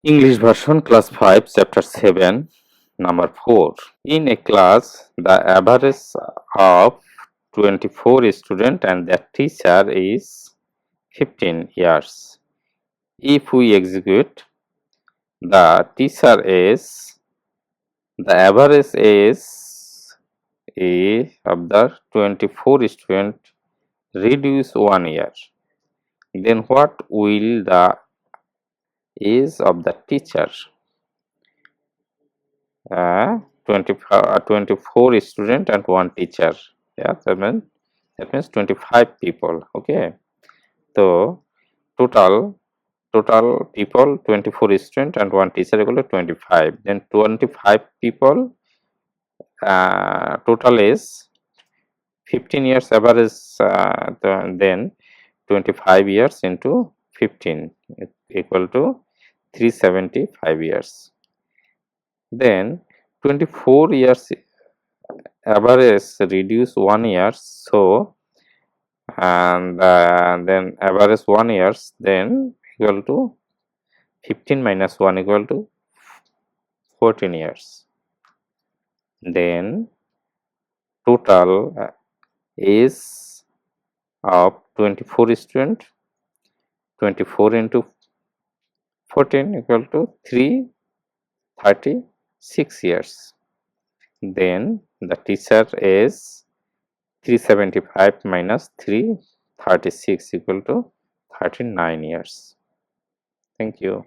English version, class 5, chapter 7, number 4. In a class, the average of 24 students and their teacher is 15 years. If we execute, the teacher is, the average is of the 24 students reduce 1 year. Then what will the age of the teacher? 24 student and one teacher. Yeah, that means 25 people. Okay, so total people 24 student and one teacher equal to 25. Then 25 people total is 15 years average. Then 25 years into 15 equal to 375 years. Then 24 years average reduce 1 year, so and then average 1 years, then equal to 15 minus 1 equal to 14 years. Then total is of 24 student, 24 into 14 equal to 336 years. Then the teacher is 375 minus 336 equal to 39 years. Thank you.